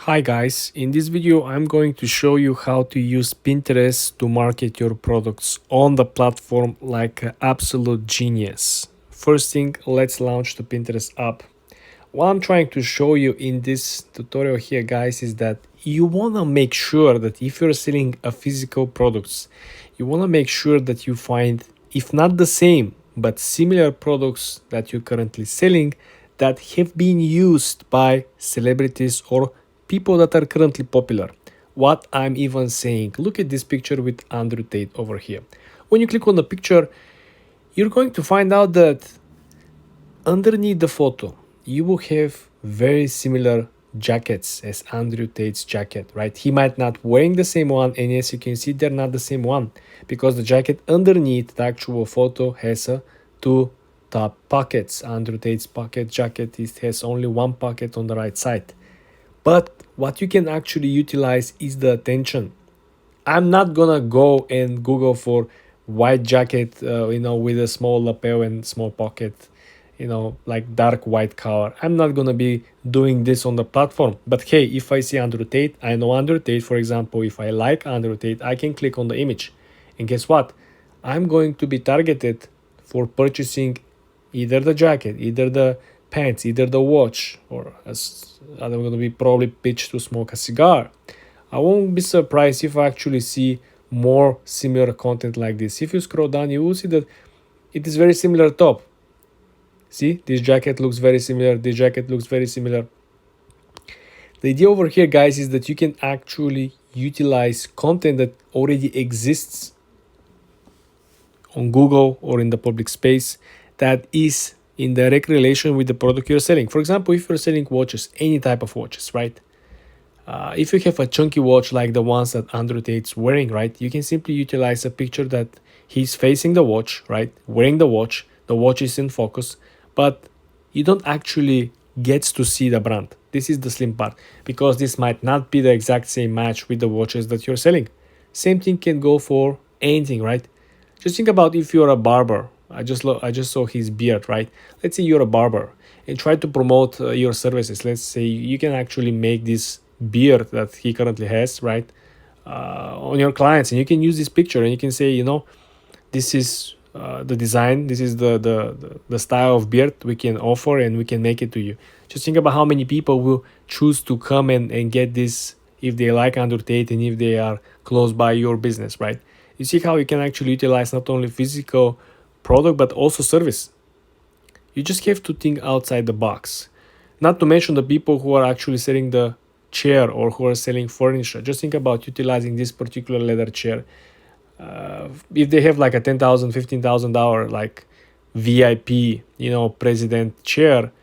Hi guys, in this video I'm going to show you how to use Pinterest to market your products on the platform like an absolute genius. First thing, let's launch the Pinterest app. What I'm trying to show you in this tutorial here guys is that you want to make sure that if you're selling a physical products, you want to make sure that you find, if not the same, but similar products that you're currently selling that have been used by celebrities or people that are currently popular. What I'm even saying, look at this picture with Andrew Tate over here. When you click on the picture, you're going to find out that underneath the photo, you will have very similar jackets as Andrew Tate's jacket, right? He might not wearing the same one, and as you can see, they're not the same one because the jacket underneath the actual photo has two top pockets. Andrew Tate's pocket jacket has only one pocket on the right side. But what you can actually utilize is the attention. I'm not gonna go and Google for white jacket, with a small lapel and small pocket, like dark white color. I'm not gonna be doing this on the platform. But hey, if I see Andrew Tate, I know Andrew Tate, for example, if I like Andrew Tate, I can click on the image. And guess what? I'm going to be targeted for purchasing either the jacket, either the pants, either the watch, or as I'm going to be probably pitched to smoke a cigar. I won't be surprised if I actually see more similar content like this. If you scroll down, you will see that it is very similar top. See, this jacket looks very similar. This jacket looks very similar. The idea over here, guys, is that you can actually utilize content that already exists on Google or in the public space that is in direct relation with the product you're selling. For example, if you're selling watches, any type of watches, right? If you have a chunky watch like the ones that Andrew Tate's wearing, right? You can simply utilize a picture that he's facing the watch, right? Wearing the watch is in focus, but you don't actually get to see the brand. This is the slim part, because this might not be the exact same match with the watches that you're selling. Same thing can go for anything, right? Just think about if you're a barber. I just saw his beard, right? Let's say you're a barber and try to promote your services. Let's say you can actually make this beard that he currently has, right, on your clients, and you can use this picture and you can say, this is the design, this is the style of beard we can offer, and we can make it to you. Just think about how many people will choose to come and get this if they like Andrew Tate and if they are close by your business, right? You see how you can actually utilize not only physical product but also service. You just have to think outside the box. Not to mention the people who are actually selling the chair or who are selling furniture. Just think about utilizing this particular leather chair. If they have like a $10,000, $15,000 like VIP, president chair,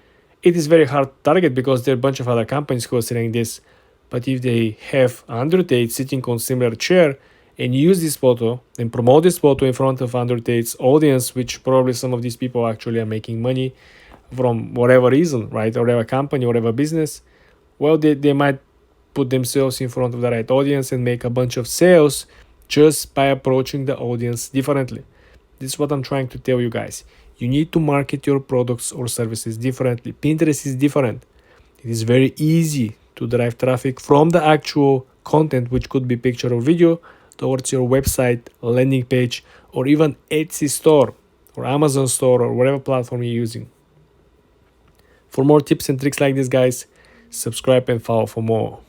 it is very hard to target because there are a bunch of other companies who are selling this. But if they have Andrew Tate sitting on similar chair, and use this photo and promote this photo in front of Andrew Tate's audience, which probably some of these people actually are making money from whatever reason, right? Or whatever company, whatever business. Well, they might put themselves in front of the right audience and make a bunch of sales just by approaching the audience differently. This is what I'm trying to tell you guys. You need to market your products or services differently. Pinterest is different. It is very easy to drive traffic from the actual content, which could be picture or video, towards your website, landing page, or even Etsy store or Amazon store or whatever platform you're using. For more tips and tricks like this, guys, subscribe and follow for more.